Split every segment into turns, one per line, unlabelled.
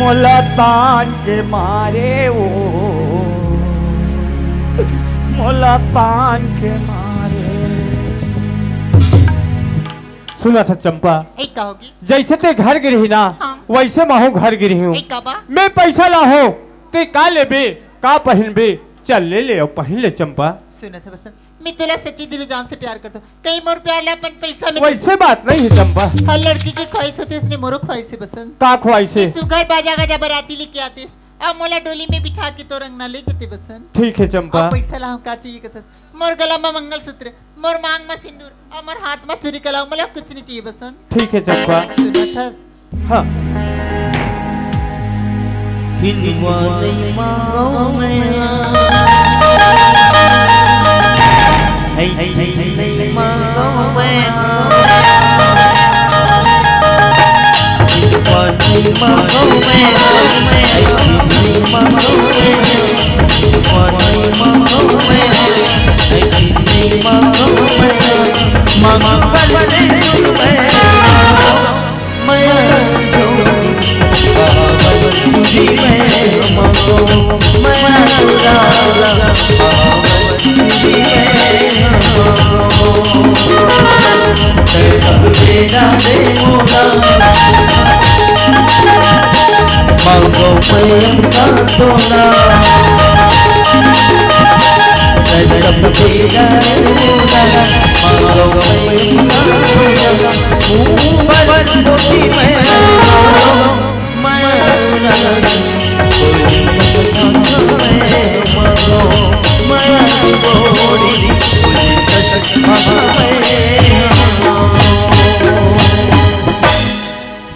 मोला तान के मारे वो, मोला तान के मारे। सुना था चंपा,
कहोगी
जैसे ते घर गिरी ना,
हाँ।
वैसे मैं घर गिरी हूँ। मैं पैसा ला हो ते का लेबे का पहन बे, चल ले ले और पहन ले चंपा।
सुना था बसन, मैं तुला सच्ची दिल जान से प्यार करता हूँ, कहीं मोर प्यार ला अपन पैसा में
वैसे बात नहीं है चंपा।
हर लड़की की ख्वाहिश होती है, इसने मोरो ख्वाहिश है बसन।
का ख्वाहिश है?
सुगर बाजा गाजा बराती लेके आते, अब मोला डोली में बिठा के तो रंग ना ले जाते बसन।
ठीक है चंपा।
अब पैसा ला का चाहिए कथस, मोर गला में मंगलसूत्र, मोर मांग में सिंदूर और मोर हाथ में चूड़ी कला, मोला कुछ नहीं चाहिए बसन।
ठीक है चंपा।
सुना था
हाँ।
खिलवा नहीं मांगो मैं, नहीं मांगो मैं, खिलवा नहीं मांगो मैं, नहीं मांगो मैं, खिलवा नहीं मांगो मैं, नहीं मांगो मैं, मांगो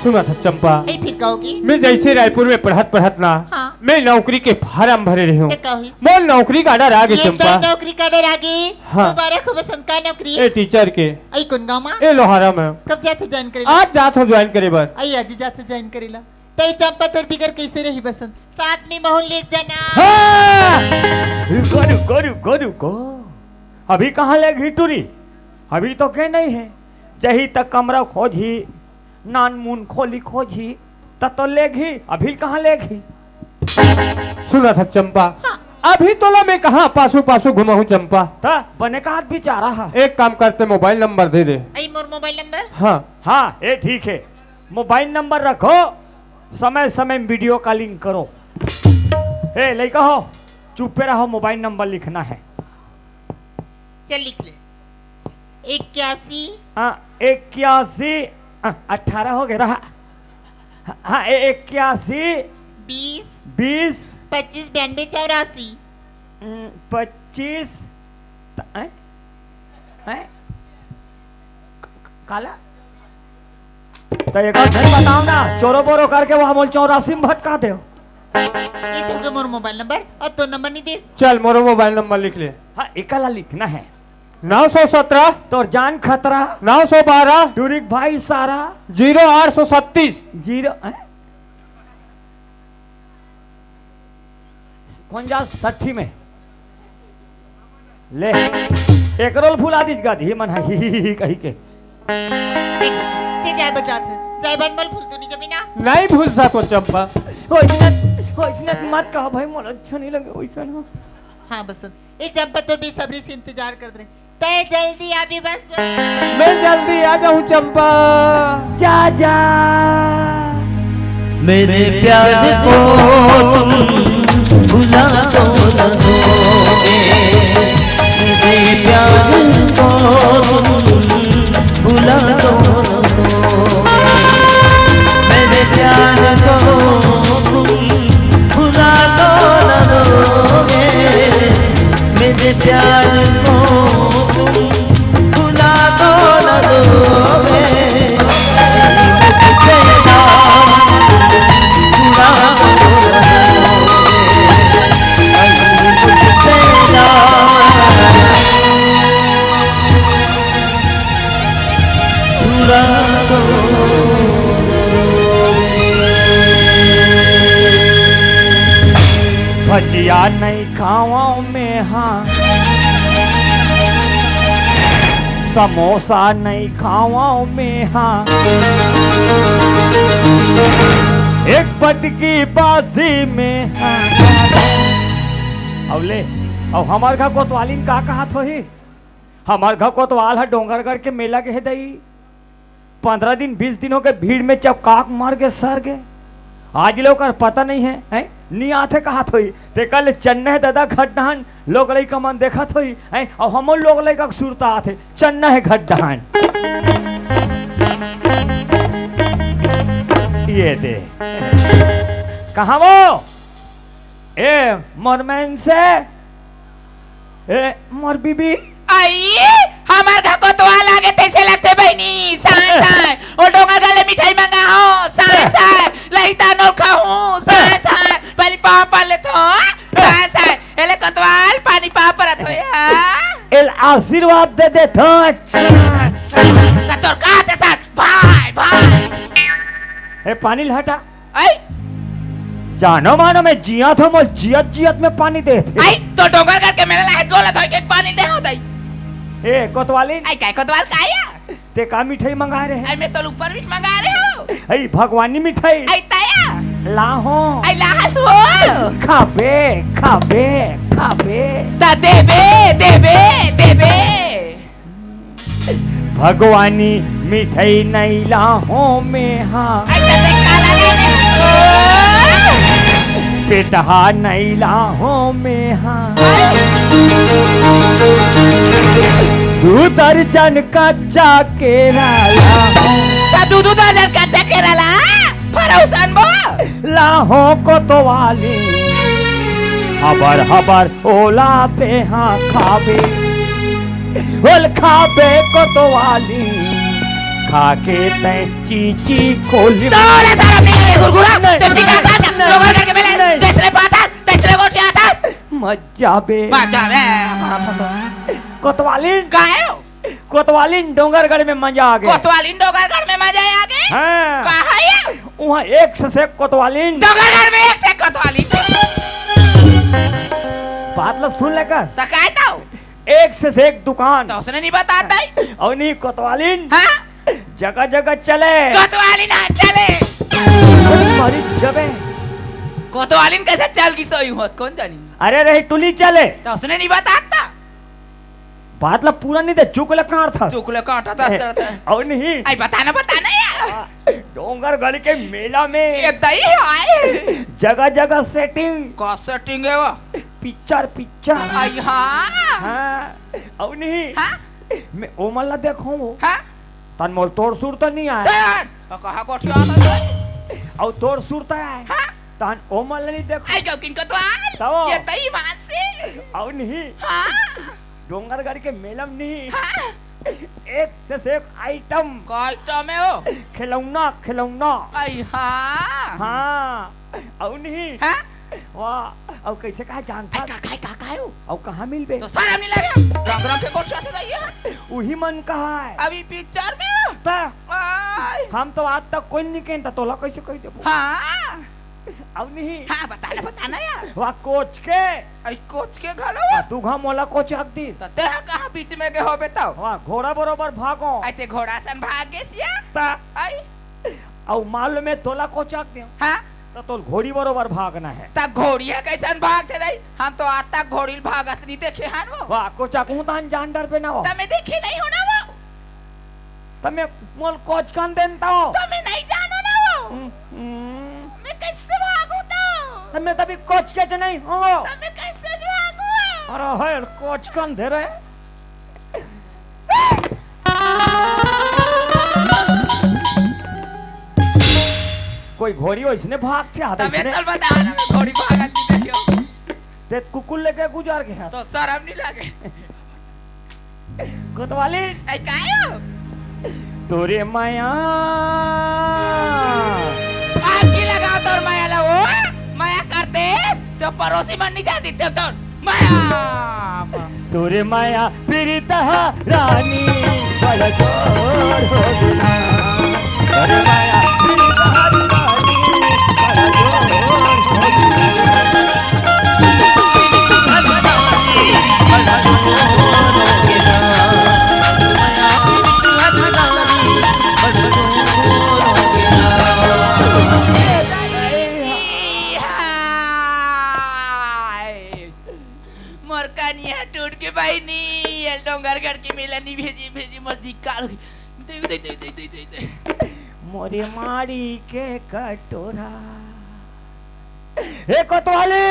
सुना था चंपा,
फिर कहोगी
मैं जैसे रायपुर में पढ़त ना,
हाँ।
मैं नौकरी के फार्म भरे रही हूँ। मैं नौकरी का डर आगे चंपा।
नौकरी का डर आगे।
हाँ।
मुबारक हो बसन, का नौकरी?
ए टीचर के।
आई कौन गाँव में?
ए लोहारा में।
कब जाते ज्वाइन करेला?
आज जात हो ज्वाइन करे बर।
आई आज जाते ज्वाइन करेला। तई चंपा तोर बिगर कैसे रही बसन? साथ में मोहन ले जाना।
हाँ! रुको। अभी कहाँ ले घी टूरी? अभी तो के नहीं है। जही तक कमरा खोजी, नान मुन खोली खोजी, तब तो लेगी। अभी कहाँ लेगी? सुना था चंपा,
हाँ।
अभी तो ला मैं कहाँ पासू घुमा हूँ चंपा।
ता बने का हाथ भी चाह रहा।
एक काम करते, मोबाइल नंबर दे दे।
आई मोर मोबाइल नंबर?
हाँ ये ठीक है। मोबाइल नंबर रखो, समय समय वीडियो कॉलिंग करो। ए ले कहो, चुप रहो, मोबाइल नंबर लिखना है।
चल लिख ले। 81
81 18 हो गया। हाँ 81
20
20
25 92 84
25 काला तो एक बताओ ना, चोरो बोरो करके वो हम 84 में भटका दे।
ये तो मोर मोबाइल नंबर और तो नंबर नहीं दे।
चल मोरो मोबाइल नंबर लिख ले।
हाँ एकला लिखना है।
917
तो जान खतरा,
912
टूरिक भाई सारा,
0836
0 कौन जा 60 में ले एक रोल फुला दीज गाधी मन ही कही के।
देख ते जाय बजाते जाय बन मल फूल तो नहीं जमीना
नहीं भूल सको चंपा।
होइसने मत कहो भाई, मोला अच्छा नहीं लगे ओइसन हो।
हाँ बसंत, ये चंपा तो बेसब्री से इंतजार कर रहे। तय जल्दी अभी बस।
मैं जल्दी आ जाऊं चंपा।
जा मेरे प्यार को तुम भुला दो न दोगे, मेरे प्यार को तुम भुला दो न दोगे, मेरे प्यार को तुम भुला दो न दोगे, मेरे प्यार को तुम भुला दो न दोगे,
भजिया नहीं खाओ में, हाँ समोसा नहीं खाओ में, हाँ एक पटकी बाजी में अब ले अब हमार घर कोतवालीन का कहा थो ही हमार घर कोतवाल है डोंगरगढ़ के मेला के है दई 15 दिन 20 दिनों के भीड़ में चपकाक मार के सर गए आज लोग का पता नहीं है, है? नहीं आते कहा थोई ते कल चन्ना है दादा घटडहान लोग लई का मन देखा थोई है और हम लोग लई का सुरता आते चन्ना है घटडहान ये दे कहाँ वो ए मोरमैन से ए मोर बीबी
आइए हमार घर को तो लागे तैसे लगते बहनी साय साय और डोंगर गले मिठाई मंगा हो साय साय लहिता नो खाऊं साय साय पानी पापा ले तो साय साय एले कतवाल पानी पापा रथ या
एल आशीर्वाद दे दे तो
का तोर का ते साथ भाई भाई
ए पानी लहटा
आई
जानो मानो मैं जिया था मोल जियत जियत में पानी दे थे
आई तो डोंगर गढ़ के मेरे लाहे गोला धोई के पानी दे हो दई
ए कोतवाली
आई काय कतवाल काया
ते का मिठाई मंगा रहे
आई मैं तो ऊपर विश मंगा रहे हो
आई भगवानी मिठाई
आई ताया
लाहो
आई लाहस हो
खाबे खाबे खाबे
ता देबे देबे देबे
भगवानी मिठाई नहीं लाहो में हाँ पेटहा नहीं लाहो में हाँ दू दर्जन कच्चा केरा
दूध दर्जन कच्चा केरला फरौसन बो
लाहो कोतवाली हबर हबर ओला पे हाँ खाबे ओल खाबे कोतवाली खाके तै चीची खोली
तोरे सारा नहीं गुरगुरा ते टिका का डोंगर करके मेले जैसे पाता तैसे गोटी आता
मजा बे कोतवाली
कायो
कोतवालीन डोंगरगढ़ में मजा आ गया
कोतवालीन डोंगरगढ़ में मजा आ गए
हाँ
कहाँ है
वहाँ एक से कोतवालीन
डोंगरगढ़ में एक से कोतवालीन
बात लो सुन लेकर
तकाय तो
एक से एक दुकान
तो उसने नहीं बताता है
और नहीं कोतवालीन
हाँ
जगह जगह चले
कोतवालीन आ चले
हमारी जगह
कोतवालीन कैसे चल की सोई होत कौन जानी
अरे रही टुली चले
तो उसने नहीं बताता
बात ला पूरा नहीं दे चुक ले कहाँ था
चुकले काटा दस करता है
और नहीं
आई बताना यार
डोंगरगढ़ के मेला में
ये दही आए
जगह जगह सेटिंग
का सेटिंग है वो
पिक्चर पिक्चर
आई हाँ
हाँ और नहीं
हाँ
मैं ओमला देखो वो
हाँ
तन मोल तोड़ सुर तो नहीं आया
तैयार कहाँ कोठी आता है
और तोड़ सुर तो आया
हाँ
तन ओमला नहीं देखो
आई गौकिन को तो
तो
आल ये दही वहाँ से
और नहीं
हाँ
डोंगरगढ़ के मेलम नहीं
हाँ
एक से एक आइटम
का आइटम है वो
खिलौना खिलौना
आई हाँ
हाँ और नहीं
हाँ
वाह और कैसे कहा जानता
आई का है वो
और कहाँ मिल बे
तो सारा नहीं लगा रंग रंग के कोठी आते जाइए
वही मन कहा है
अभी पिक्चर में
ता,
आई
हम तो आज तक कोई नहीं कहता तोला कैसे कह दे
हाँ
अब नहीं
हाँ बताना यार
वहाँ कोच के
आई कोच के घर हो
तू घा मोला कोच हक दी
तो ते कहाँ बीच में के हो बेताओ
वहाँ घोड़ा बरोबर भागो
आई ते घोड़ा सन भाग गए सिया
ता,
आई
और मालूम में तोला कोच हक दे
हाँ
तो घोड़ी बरोबर भागना है
ता घोड़ी है कैसन भागते रही हम तो आज तक घोड़ी भागत नहीं देखे हैं वो
वाह कोच हकूं तान जान डर पे ना हो
तमे देखे नहीं हो ना वो
तमे मोल कोच कान देनता हो
तमे नहीं जानो ना वो मैं कैसे भागू तो
तमे तभी कोच के नहीं हो
तमे कैसे भागू
अरे है कोच कान दे रहे कोई घोड़ी हो इसने भाग थे आधा
तमे
इसने
तो बता ना मैं घोड़ी भागत नहीं देखियो
ते कुकुल लेके गुजार गया
तो शर्म नहीं लगे
कोतवाली
आई कायो
तोरे माया
आग की लगाओ तोर माया ला वो माया करते तो पड़ोसी मन नहीं जाती तब तो माया
तोरे माया पीड़ित रानी बड़ा जोर हो गया तोरे माया पीड़ित रानी बड़ा जोर हो
भेजी मर्जी काल दे दे दे दे दे दे
मोरे मारी के कटोरा। ए कोतवाली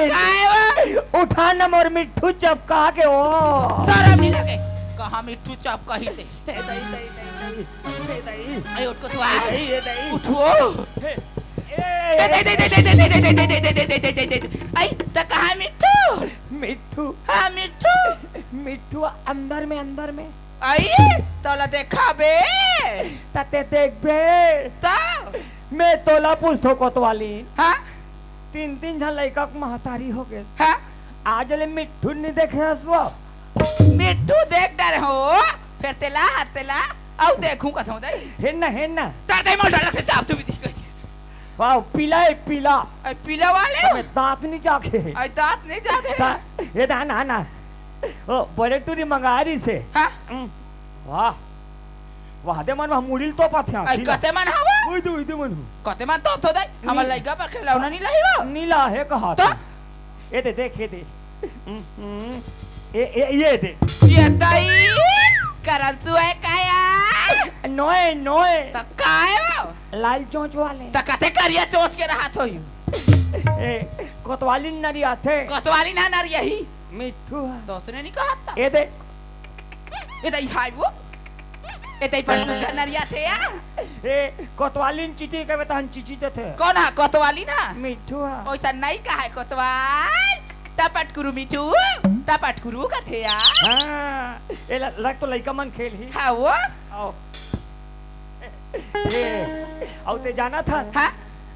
काय वो
उठा न मोर मिट्ठू चपका के ओ
सारा मिला के कहां मिट्ठू चाप कही थे
दे दई
आई उठ को तो
दे दई
उठो दे दे दे दे दे दे दे दे दे दे दे दे दे दे आई त कहां मिट्ठू
मिट्ठू
हां मिट्ठू
मिट्ठू अंदर में
आई तोला देखा बे
तते देख बे
ता
मैं तोला पूछतो कोतवाली
हां
3 झन लड़का के महतारी हो गए
हां
आज ले मिट्ठू नहीं देखे हसबो
मिट्ठू देख डर हो फिर तेला आउ देखूं कथौ दे
हेन्ना
कर दे मोटर से चाप तू भी दिख गई
वाह पीला
आई पीला वाले
हमें दांत नहीं जाके
आई दांत नहीं जागे
ये ना ओ बड़े टूरी मंगारी से
हां
वाह दे मन मुड़िल तो पाथे
आई कते मन हवा
उई दे मन
कते मन तो दे हमर लइका पर खिलौना नहीं लाइबा
नीला है कहा
तो
ये दे देख ये दे ये दे
ये दाई करंसु है काया
नोए
त काय
लाल चोंच वाले
त कते करिया चोच के रहा थो
ए कोतवाली नरी आथे
कोतवाली ना नर यही
मिट्ठू
दोस्तने नहीं कहा था
ये दे
ए दाई हाय वो ए दाई पर सुंदर नरिया थे या
ए कोतवाली चिटी के बता चिटी थे
कौन है कोतवाली ना
मिट्ठू
ओइसा नहीं कहा है कोतवाल टपट कुरु मिठू टपट कुरु का थे या
हां ए लग तो लइका मन खेल ही
हां वो
आओ ए आओ ते जाना था
हां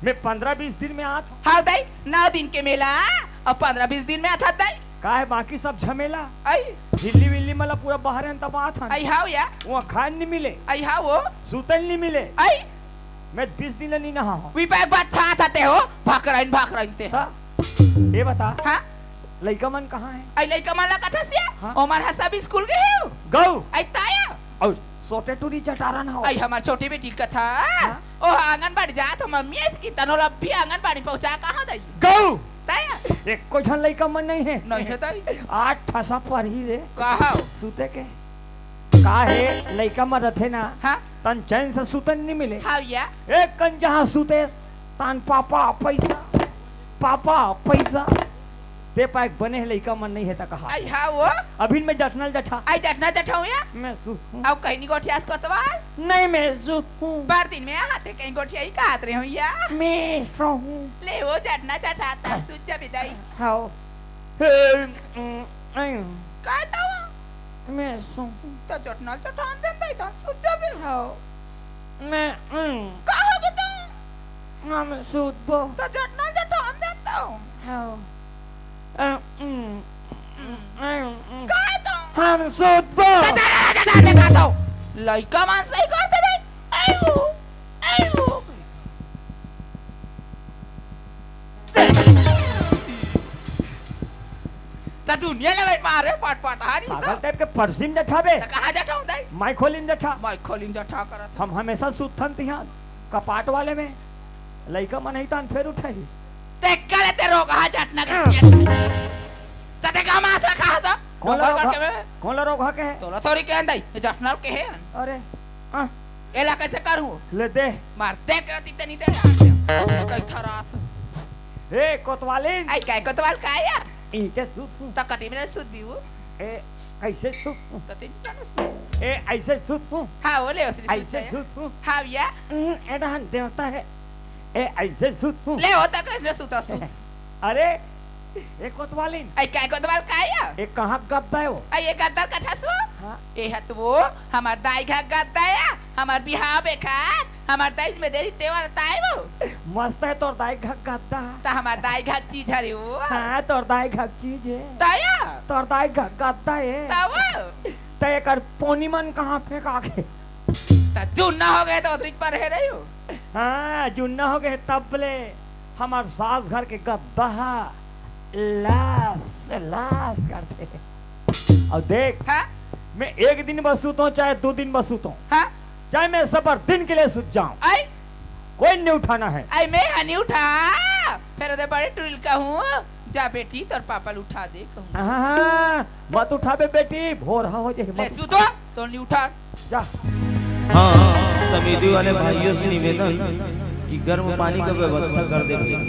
मैं 15-20 दिन में आ था
हां दाई 9 दिन के मेला अब 15-20 दिन में आता दाई
का है बाकी सब झमेला
आई
हिल्ली विल्ली मतलब पूरा बाहर है तब आ था
आई हाउ या
वहाँ खान नहीं मिले
आई हाउ वो
सूतल नहीं मिले
आई
मैं 20 दिन नहीं नहा हूँ
वी बैग बात छाता ते हो भाकराइन ते
हाँ? ये बता
हां
लइका मन कहाँ है
आई लइका माला कथा से
हाँ?
ओमर हसा भी स्कूल गए हो
गौ
आई ताया
और सोटे टूरी चटारा ना हो
आई हमार छोटी बेटी कथा ओ आंगनबाड़ी जा तो मम्मी इसकी तनोला भी आंगनबाड़ी पहुंचा कहां दई
गौ
ताया
एक को झन लइका मन नहीं है
नहीं है ताई
8 ठसा पढ़ी रे
कहा
सूते के का है लइका मन रथे ना
हां
तन चैन से सूतन नहीं मिले
हाउ या
एक कन जहाँ सूते तान पापा पैसा ते पाइक बने है लइका मन नहीं है ता कहा
आई हाउ वो
अभी मैं जटनल जठा
आई जटना जठाऊ या
मैं सू
आउ कहीं नहीं गोठियास कोतवाल
नहीं मैं सू
बार दिन में आते कहीं गोठिया ही काट रहे हो या
मैं सू
ले वो जटना जठाता सुज्जा बिदाई
हाउ
कहता हूं
मैं सू
तो जटना जठान देता था सुज्जा भी
हाउ मैं
कहोगे तुम
मैं सूत बो
तो जटना जठान देता हूं
हाउ
कहता हूं
हम सूत बो
देखा तो लइका मान सही करते दे आयु ता दुनिया ले भाई मारे पट हारी
पागल टाइप के परसिम जठाबे
तो कहां जठाऊं दाई
माई खोलिन जठा
मैं खोलिंग जठा करत
हम हमेशा सूतन तिहां कपाट वाले में लइका मन ही तान फिर उठाई
ते कले ते रोग हा जटना के तते का मास रखा था
कौन ला रोग के है
तोला थोड़ी के अंदाई जटना के है
अरे आ
एला कैसे करूं
ले दे
मार दे करती तनी दे कई थरात
ए कोतवालिन
आई काय कोतवाल काया
इसे सूत
त कति मिनट सुत बिउ
ए कैसे सूत
त तीन जानस
ए ऐसे सूत
हां ओले ओसली
ऐसे
सुत
सूत
हां या
एडा देवता है ए ऐसे सूत
ले होता कैसे सुता सुत
अरे ए कोतवालिन
आई काय कोतवाल काया
ए कहां गद्दा है वो
आई ये गद्दार कथा सो
हां
ए हत वो हमार दाई घा गद्दाया हमार बिहाव बेखात हमार दाई में देरी तेवर ताई वो
मस्त है तोर दाई घक गद्दा
त हमार दाई घा चीज हरे वो
हां तोर दाई घक चीज है
ताया
तोर दाई घक गद्दा है
तावा
ते एकर पोनी मन कहां फेंका के
त जुन्ना हो गए तो उतरिच पर है रही हो
हाँ जुन्ना हो गए तबले हमार सास घर के गद्दा लाश करते और देख
हां
मैं एक दिन बस सूता चाहे 2 दिन बस सूता
हां
चाहे मैं सबर दिन के लिए सूत जाऊं
आई
कोई नहीं उठाना है
आई मैं हनी उठा फिर उधर बड़े टूल का हूँ जा बेटी तोर पापा ल उठा दे कहूं
हाँ, मत उठाबे बेटी, भोर हो जाए
ले
मत
सुतो तो नहीं उठा
जा।
हाँ, समिति वाले भाइयों से निवेदन कि गर्म पानी का व्यवस्था कर दे भैया।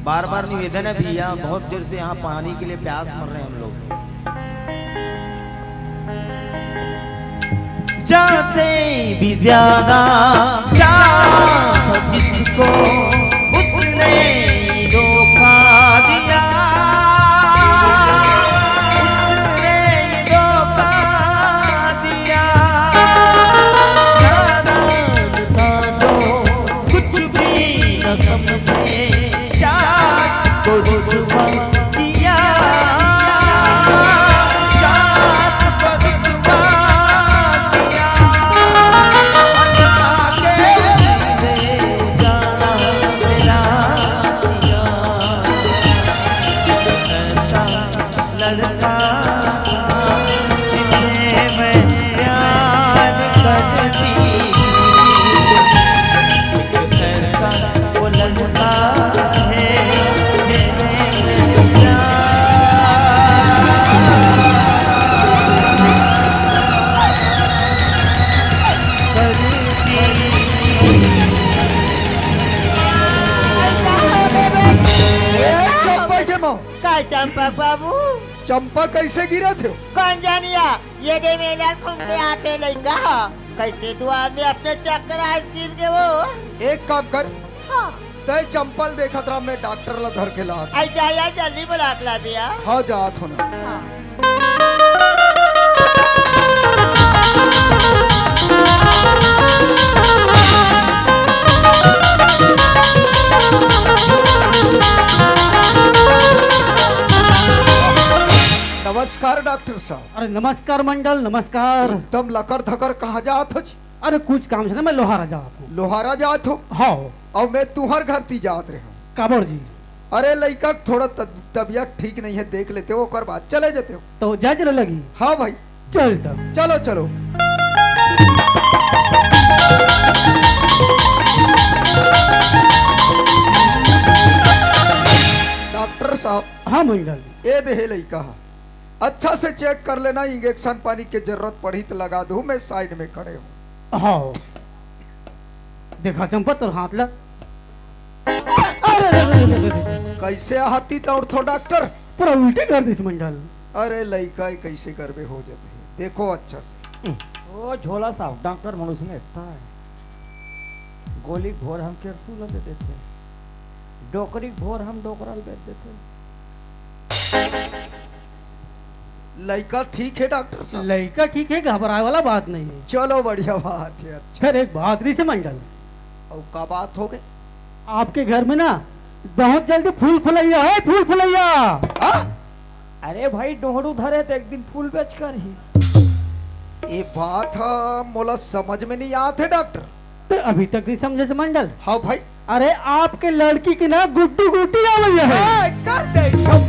बार बार निवेदन है भैया, बहुत देर से यहाँ पानी के लिए प्यास मर रहे हैं हम लोग। जहाँ से भी ज्यादा चाह जिसको उसने धोखा दिया, उसने धोखा दिया। नादान था जो कुछ भी न समझे, चाह को रुसवा किया, चाह को रुसवा किया। अल्लाह के लिए जाना मेरा दिया, ऐसा लड़का जिसे मैं प्यार करती, ऐसा वो लड़का है जिसे मैं प्यार
चंपा के माँ,
काय चंपक बाबू
चंपा कैसे गिरा थे?
कौन जानिया ये दे मेला घूमते आते लइका कैसे दो आदमी अपने चक्कर आज गिर गए वो।
एक काम कर,
हाँ
तय चंपल देखत रहा, मैं डॉक्टर ला धर के ला।
आई जाया जल्दी बुला के ला दिया।
हाँ जात हो ना।
हाँ।
नमस्कार डॉक्टर साहब।
अरे नमस्कार मंडल, नमस्कार।
एकदम लकर धकर कहाँ जात हो जी?
अरे कुछ काम से ना मैं लोहारा जात हूँ।
लोहारा जात हो?
हाँ
और मैं तुहर घर ती जात रहे हूँ।
काबर जी,
अरे लड़का थोड़ा तबीयत ठीक नहीं है, देख लेते हो ओकर बाद चले जाते हो।
तो जा चलो लगी।
हाँ भाई
चल तब
चलो चलो। डॉक्टर साहब,
हाँ मंडल।
ए देहे लइका हा, अच्छा से चेक कर लेना, इंजेक्शन पानी की जरूरत पड़ी तो लगा दूं, मैं साइड में खड़े हूँ।
हाँ देखा चंपा तोर हाथ ला। अरे रे रे रे रे रे।
कैसे हाथी तोड़ डॉक्टर?
पूरा उल्टे कर दिस मंडल।
अरे लइका कैसे करबे हो जाते हैं, देखो अच्छा से।
ओ झोला साहब, डॉक्टर मनुष्य ने एकता है। गोली भोर हम कैप्सूल दे देते, डोकरी भोर हम डोकरल बेच देते।
लइका ठीक है डॉक्टर साहब?
लड़का ठीक है, घबराए वाला बात नहीं है।
चलो बढ़िया बात है। अच्छा
फिर एक बहादुरी से मंडल,
और का बात हो गई?
आपके घर में ना बहुत जल्दी फूल फुलैया है, फूल फुलैया।
अरे भाई डोहड़ू धरे तो एक दिन फूल बेच कर ही।
ये बात मोला समझ में नहीं आते डॉक्टर।
तो अभी तक नहीं समझे से मंडल?
हाँ भाई।
अरे आपके लड़की की ना गुड्डू गुड्डी आ गई है।
कर दे